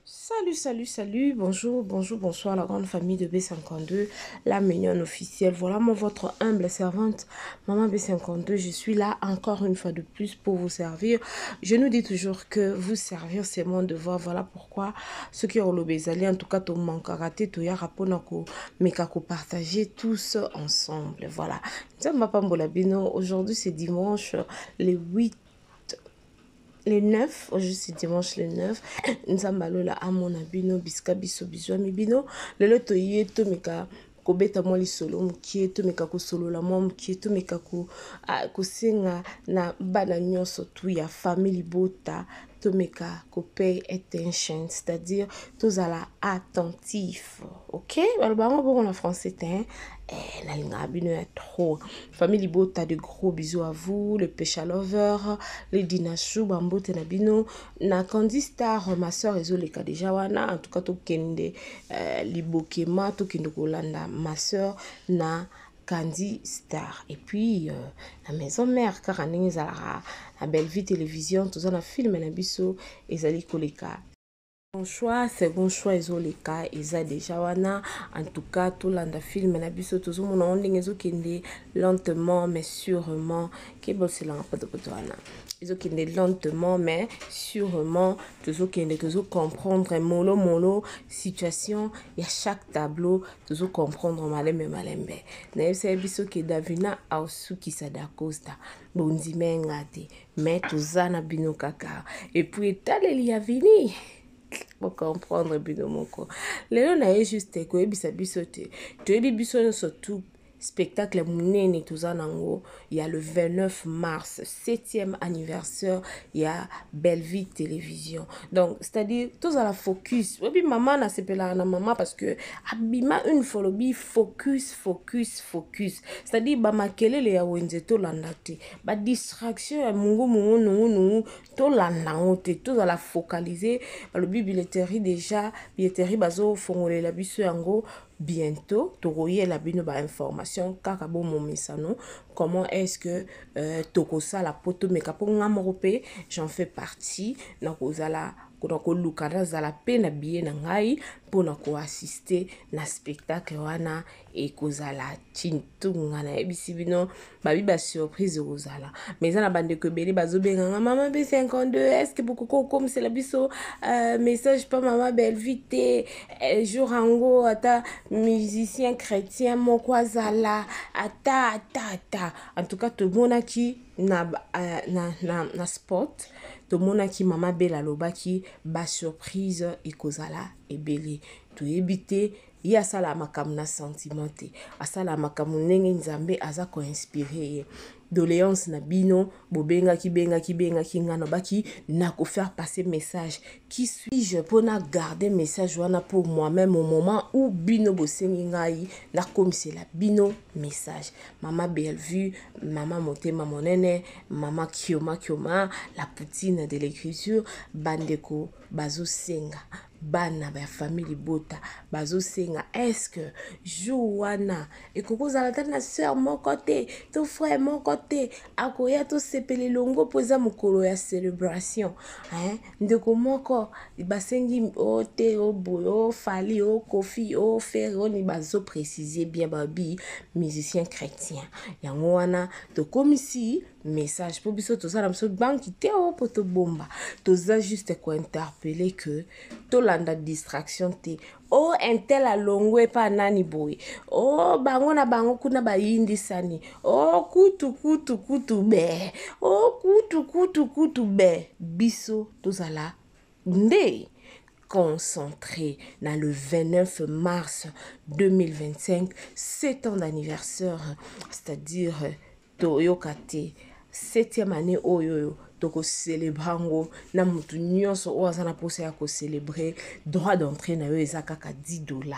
Salut, salut, salut, bonjour, bonjour, bonsoir la grande famille de B52, la mignonne officielle. Voilà moi votre humble servante, Maman B52. Je suis là encore une fois de plus pour vous servir. Je nous dis toujours que vous servir c'est mon devoir. Voilà pourquoi ceux qui ont le bézali, en tout cas, tout manque à rater, tout y a rapport mais qu'à partager tous ensemble. Voilà. Aujourd'hui c'est dimanche, le 8. Le 9, aujourd'hui c'est dimanche le 9, nous sommes là à mon abino, bisca biso bizwami bino, le loto yé to meka kobeta mwa lisolo mukie to meka ko solo la mwa mukie to meka ko senga na bana nyonso tu ya famille bota to meka ko pay attention, c'est-à-dire tous à la attentif, ok? Alors bah on en français hein. La ligne est trop. Famille Libota, de gros bisous à vous. Le Pécha Lover, les Dinachou, Bambo Tenabino, na Candy Star, ma soeur Ezoleka déjà wana. En tout cas, to kende Libokema, to kende Kolanda, ma soeur na Candy Star. Et puis, la maison mère, car la belle vie télévision, tout ça, na film, na biso, Ezali Koleka. Second choix ezoleka eza déjà wana. En tout cas tout landa film na biso tozomona ondenge ezokende lentement mais sûrement kebosela poto wana ezokende lentement mais sûrement tozokende comprendre molo situation ya chaque tableau comprendre malembe na yebisa biso ke Davina ausukisa da Costa bondime ngate mais tozana bino kaka et puis etaleli ya vini pour comprendre bino moko lelo na ye juste ko ebisa biso te to ebi biso surtout spectacle munene tozanango il y a le 29 mars 7e anniversaire il y a Belle Vie Télévision, donc c'est-à-dire tous à la focus obi maman na sepela na maman parce que abima une folobi focus c'est-à-dire ba makelele ya wenze to landate ba distraction ya mungu to landangote tous à la focaliser le billetterie déjà billetterie bazo fongole la biso yango bientôt toroye la bino ba information kaka bo momesano comment est-ce que tokosa la poto meka po ngamorope j'en fais partie na kozala ko lukana zala pe na billet na ngai pona ko assister na spectacle wana et kozala tintunga na ebisi bino babi ba surprise kozala mais na bande ko bele bazobenga maman B52 est-ce que beaucoup comme c'est la biso message pas maman Belle Vie jour ango ata musicien chrétien moko azala ata en tout cas tout mona ki na spot to mona ki mama bela lobaki ba surprise ekozala ebele to ebite ya sala makamu na sentimenté asala makamu ndenge nzambe aza ko inspirer doléance na bino bobengaki ngano baki na ko faire passer message qui suis-je pour na garder message wana pour moi-même au moment où bino bosengi ngai na komisela bino message mama Belle Vue, mama Motema monene, mama Kioma la poutine de l'écriture bandeko bazo senga bana ba famille bota bazo senga est-ce que Joana et koko zalata na sœur mon côté ton frère mon côté akoya to sepele longo poza mukolo ya célébration hein ndeko moko basengi o te o boyo fali o kofi o fer ni bazo préciser bien babi musicien chrétien yango wana to comme ici message pour biso to sala biso banki te o poto bomba toza juste ko interpeller que to landa distraction te o intel alongwe pa nani boy o bango na bango kuna ba yindi sani o kutu be o kutu be biso tozala nde concentré dans le 29 mars 2025 7 ans d'anniversaire, c'est-à-dire Toyokate 7e année oyo toko célébrango na mutu nyonso o azana posa ya ko célébrer droit d'entrée na yo ezaka ka $10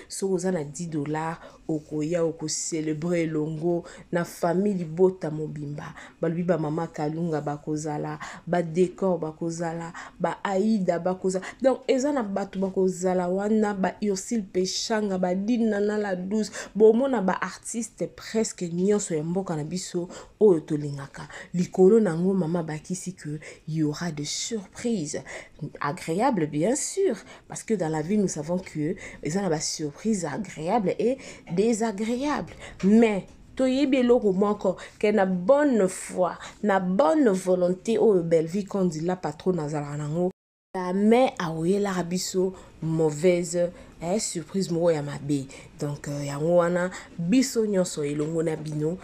so ozana $10 okoya oko célébrer longo na famille bota mobimba balubi ba mama Kalunga bakozala ba décor bakozala ba Aïda bakozala donc ezana batu bakozala wana ba Ursule Pechanga ba Dina na la douce bomona ba artiste presque nyonso ya mboka na biso oyo tolingaka likolo nango mama ici que il y aura des surprises agréables, bien sûr, parce que dans la vie, nous savons que ils ont des surprises agréables et désagréables. Mais toyebi eloko moko que na bonne foi, na bonne volonté au belle vie qu'on dit la patron nazala nango. Mais aouye la rabiso mauvaise surprise mo ya mabe. Donc yango wana biso nyonso elongo na bino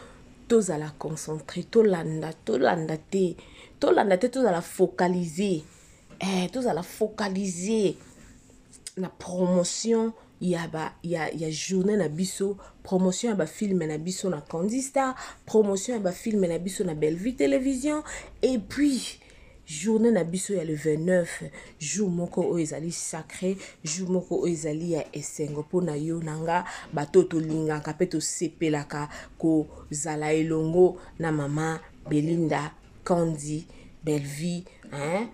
tozala concentré, tolanda te, tozala focaliser. Tozala focaliser la promotion. Il y a journée na biso, promotion ba film na biso na Candy Star, promotion ba film na biso na Belle Vie Télévision, et puis journée na biso ya le 29 jour moko o ezali sacré, jour moko o ezali ya esengo pona yo nanga batoto linga kapeto sepelaka ko zala elongo na mama Belinda Candy Belle Vie, hein.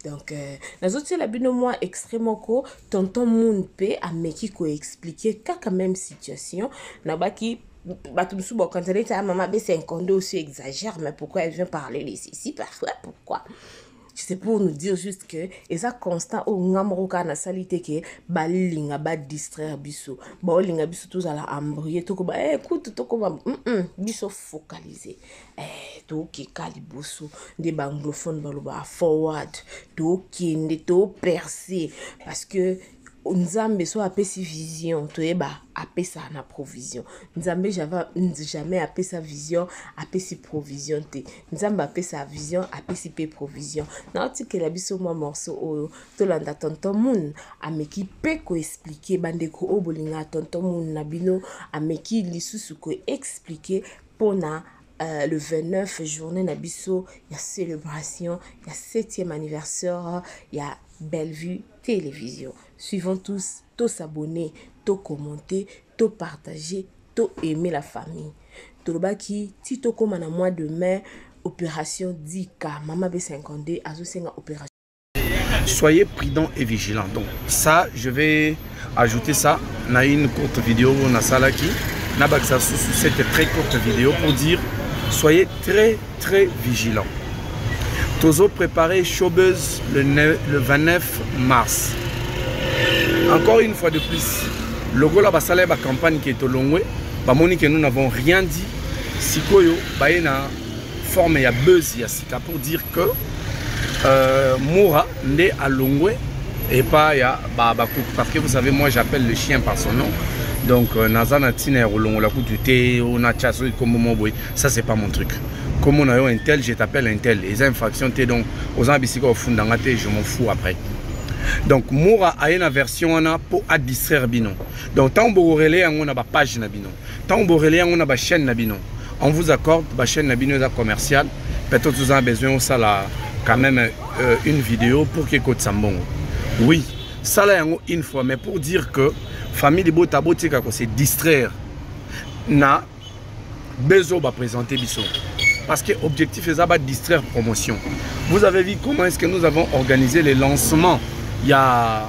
Donc nazotia la bino moi extrêmement ko tonton moun pe ameki ko expliquer kaka même situation na baki batumsu bo quand elle était à maman B52 aussi exagère, mais pourquoi elle vient parler de ceci parfois, pourquoi? C'est pour nous dire juste que et ça constant au ngamroka na salité que balinga ba distraire biso ba linga biso tous à la embrouiller to ko ba écoute to ko ba biso focaliser to ki kaliboso des anglophone ba lo ba forward to kinde to percer parce que Nzambe so apesi vision to eba apesa na provision. Nzambe jamais apesa vision apesi provision te. Nzambe apesa vision apesi pe provision. Na otike la biso mo morceau oyo to landa tonton moun ameki pe ko expliquer bandeko obolinga tonton moun na bino ameki lisusu ko expliquer pona le 29 journée na biso ya célébration ya 7e anniversaire ya Belle Vue Télévision. Suivons tous s'abonner, tous commenter, tous partager, tous aimer la famille. Tolobaki tito comme en mois de mai opération 10K Mama B52 azosenga opération. Soyez prudents et vigilants. Donc ça, je vais ajouter ça dans une courte vidéo na salaki na baksa sous cette très courte vidéo pour dire soyez très vigilants. Tozo préparé Showbuzz le 29 mars. Encore une fois de plus, le logo la basala ba campagne qui est au Longwe, ba moni que nous n'avons rien dit. Sikoyo ba na forme ya buzz ya sika pour dire que Moura né à Longwe et pas ya Babakou, parce que vous savez moi j'appelle le chien par son nom. Donc Nazana Tiner au Longwe la coututé on a chassé comme mon boy, ça c'est pas mon truc. Comme on a un tel, je t'appelle un tel. Les infractions t'es donc aux ambitieux au fond d'angate, je m'en fous après. Donc Moura a une version pour distraire bino. Donc tant que relais on a ba page na bino. Tant que relais on a ba chaîne na bino. On vous accorde ba chaîne na bino commercial. Peut-être vous avez besoin ça là quand même une vidéo pour que côté sambon. Oui, ça là une fois mais pour dire que famille de bota botika ko se distraire na besoin ba présenter biso. Parce que l'objectif est de distraire promotion. Vous avez vu comment est-ce que nous avons organisé les lancements. Il y a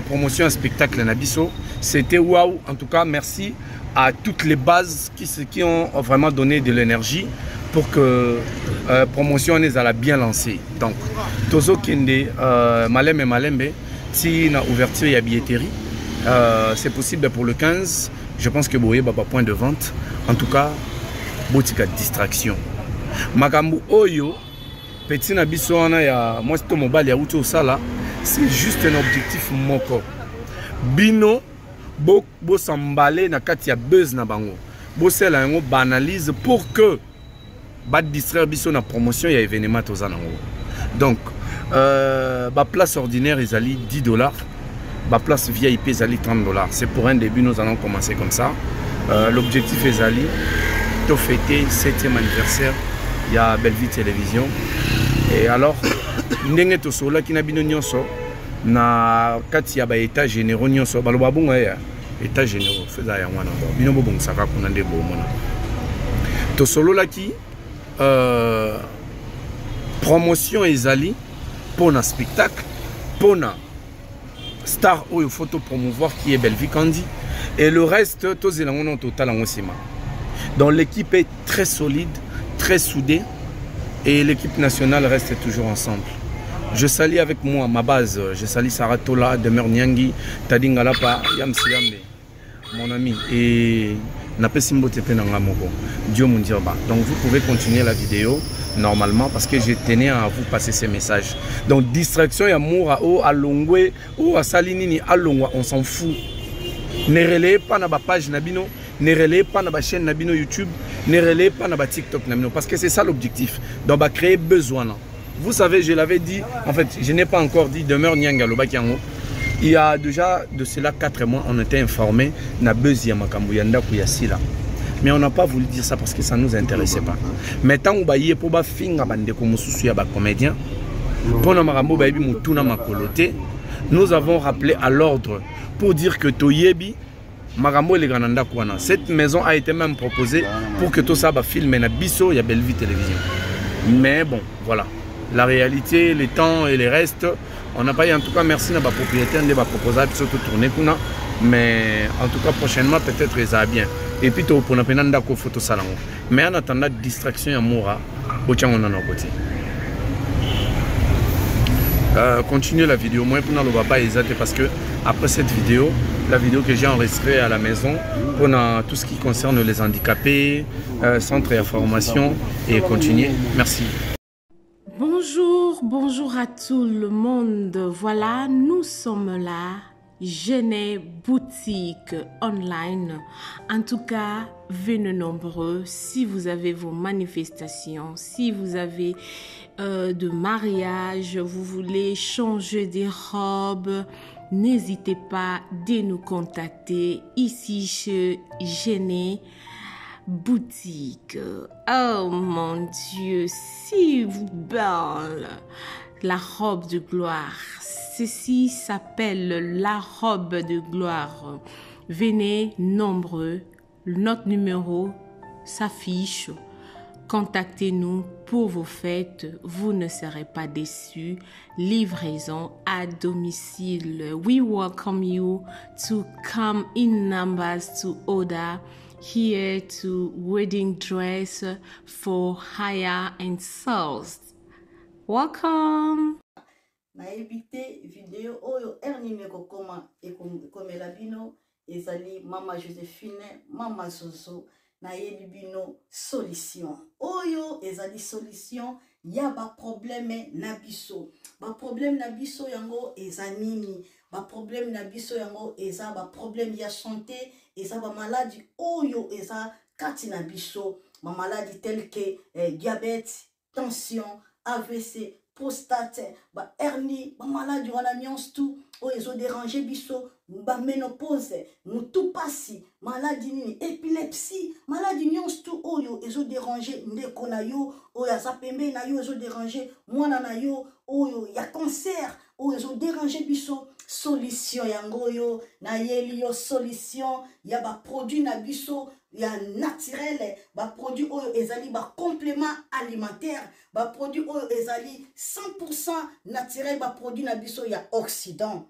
promotion, un spectacle à Nabiso. C'était waouh. En tout cas, merci à toutes les bases qui ont vraiment donné de l'énergie pour que la promotion est bien lancée. Donc, Tozo Kende, Malem et Malembe, si na ouverture il y a billetterie, c'est possible pour le 15. Je pense que Boye Baba point de vente. En tout cas, boutique à distraction. Makambu Oyo, petit nabiso wana ya moi c'est mobile ya uto sala, c'est juste un objectif moko. Bino bo s'emballer na kati ya buzz na bango. Bo sela yango banalise pour que ba distraire biso na promotion ya événement tozana ngo. Donc ba place ordinaire ezali $10, ba place VIP ezali $30. C'est pour un début, nous allons commencer comme ça. L'objectif ezali de fêter 7e anniversaire. Il y a Belle Vie Télévision. Et alors, ndenge to sola ki na bino nyonso na kati ya ba état généraux nyonso baloba bonga ya état généraux feza ya mwana bo bino bo bongisa ka kuna nde bo mona to solo la ki promotion ezali pour un spectacle pour un star ou il faut promouvoir qui est Belle Vie Candy et le reste to zelango total en osima. Donc l'équipe est très solide, très soudée. et l'équipe nationale reste toujours ensemble. Je salue avec moi ma base, je salue Saratola, Demer Nyangi, Tadingalapa, Yamsiambe, mon ami, et Napesimbo Tepenangamoko, Dieu Mundirba. Donc vous pouvez continuer la vidéo normalement parce que je tenais à vous passer ces messages. Donc distraction, Yamoura, à Longwe, à Salinini, à Longwa, on s'en fout. Ne relayez pas dans ma page Nabino, ne relayez pas dans ma chaîne Nabino YouTube, ne relayez pas dans ma TikTok Nabino, parce que c'est ça l'objectif. Donc, va créer besoin. Vous savez, je l'avais dit, en fait, je n'ai pas encore dit, demeure Nyangalo Bakiango. Il y a déjà de cela 4 mois, on était informé, Nabezi Yamakambuyanda Kuyasila. Mais on n'a pas voulu dire ça parce que ça ne nous intéressait pas. Mais tant que vous pour finir bande comme souci à comédien, pour nous avons rappelé à l'ordre pour dire que Toyebi Marambo et les Grananda Kouana. Cette maison a été même proposée pour que tout ça va filmer na biso, il y a Bellevue Télévision. Mais bon, voilà. La réalité, les temps et les restes, on n'a pas eu en tout cas merci à ma propriétaire de ma proposer de surtout tourner kuna. Mais en tout cas prochainement peut-être ça va bien. Et puis pour na penanda ko photo salon. Mais en attendant distraction ya mora, botian on en a côté. Continuez la vidéo, moi pour le papa exact parce que après cette vidéo, la vidéo que j'ai enregistrée à la maison, on a tout ce qui concerne les handicapés, centre et information et continuez. Merci. Bonjour, bonjour à tout le monde. Voilà, nous sommes là. Genet boutique online. En tout cas, venez nombreux. Si vous avez vos manifestations, si vous avez de mariage, vous voulez changer des robes, n'hésitez pas de nous contacter ici chez Genet boutique. Oh mon Dieu, si vous belle la robe de gloire. Ceci s'appelle la robe de gloire. Venez nombreux. Notre numéro s'affiche. Contactez-nous pour vos fêtes. Vous ne serez pas déçus. Livraison à domicile. We welcome you to come in numbers to order here to wedding dress for hire and sales. Welcome. Na évité vidéo oyo ernime kokoma ekomela bino ezali mama Joséphine mama Zozo na yebi bino solution oyo ezali solution ya ba problème na biso yango ezanini ba problème na biso yango eza ba problème ya santé eza ba maladie oyo eza kati na biso ma maladie telle que diabète, tension, AVC, prostate, ba hernie, ba maladie wana nyonso tout o ezo déranger biso, ba ménopause, mutu pasi, maladie nini, épilepsie, maladie nyonso tout oyo ezo déranger ndeko na yo, oyo aza pembe na yo ezo déranger mwana na yo, oyo ya cancer, oyo ezo déranger biso. Solution yango yo na yeli yo solution ya ba produit na biso ya naturel ba produit oyo ezali ba complément alimentaire ba produit oyo ezali 100% naturel ba produit na biso ya Occident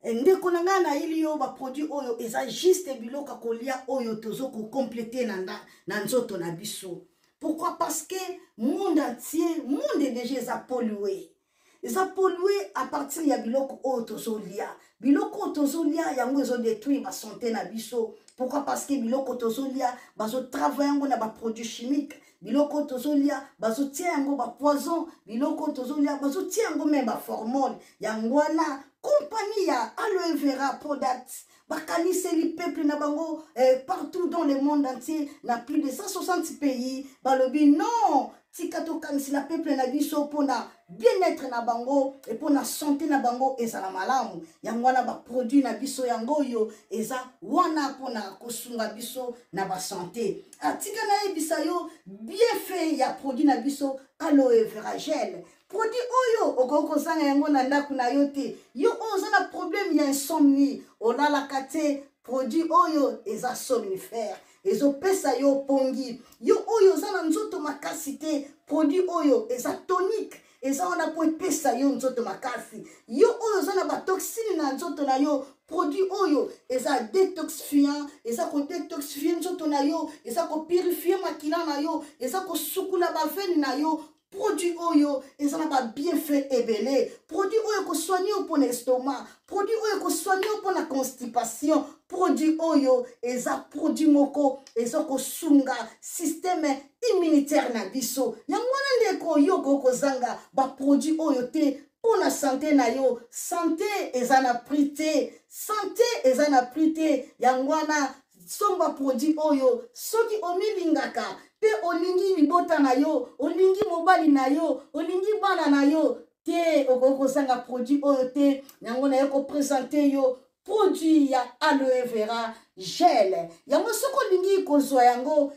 ndeko nanga na yeli yo ba produit oyo eza juste biloka kolia oyo tozo ko compléter na nzoto na biso. Pourquoi? Parce que monde entier monde déjà pollué. Ils ont pollué à partir de biloko otozolia. Biloko otozolia yango ezo détruire ba santé na biso. Pourquoi? Parce que biloko otozolia bazo travailler yango na ba produits chimiques. Biloko otozolia bazo tia yango ba poison. Biloko otozolia bazo tia yango même ba hormone. Yango na compagnie ya aloe vera products. Bakanise li peuple na bango partout dans le monde entier, na plus de 160 pays. Balobi non. Tikato kanisi la peuple na biso pona bien-être na bango et pona santé na bango ezala malamu yango wana ba produit na biso yango yo eza wana pona kosunga biso na ba santé atika na ebisa yo bien fait ya produit na biso aloe vera gel produit oyo okoko zanga yango na ndaku na yo te yo oza na problème ya insomnie olala kate produit oyo eza somnifère ezo pesa yo pongi yo oyo zana nzoto makasi te produit oyo eza tonique eza wana po pesa yo nzoto makasi yo oyo zana ba toxine na nzoto na yo produit oyo eza détoxifiant eza ko détoxifier nzoto na yo eza ko purifier makila na yo eza ko sukula ba veine na yo produit oyo ezana ba bienfait ebele, produit oyo ko soigner pour l'estomac, produit oyo ko soigner pour la constipation, produit oyo eza produit moko eza ko sunga système immunitaire na biso. Yangwana ndeko yo ko zanga ba produit oyo te pour la santé na yo. Santé ezana prité, santé ezana prité. Yangwana somba produit oyo soki omilingaka pe olingi libota na yo, olingi mobali na yo, olingi bana na yo, te okoko sanga produit oyo te. Yango na yo ko présenter yo produit ya aloe vera gel. Yango soko lingi kozwa yango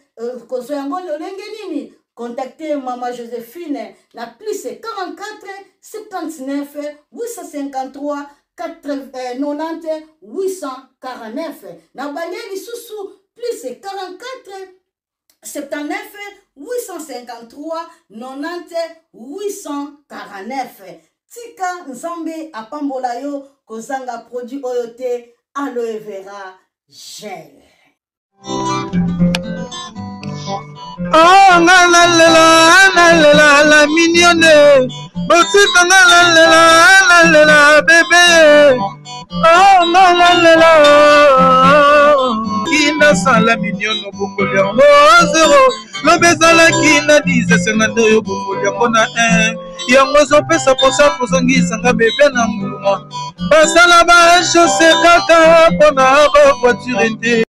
lolenge nini? Contactez Maman Joséphine na plus 44 79 853 90 849. Na balieli susu plus 44 79 853 90 849. Tika nzambe apambola yo kozanga produit oyo te aloe vera gel. Oh la mignonne, botika la bébé. Oh la kina sala mignonne bongolia mo zero. Lo bezala kina 10 senando yo bongolia kona 1. Yango zo pesa posa kozongisa nga bébé na muluma. Basala ba chaussée kaka pona ba voiture.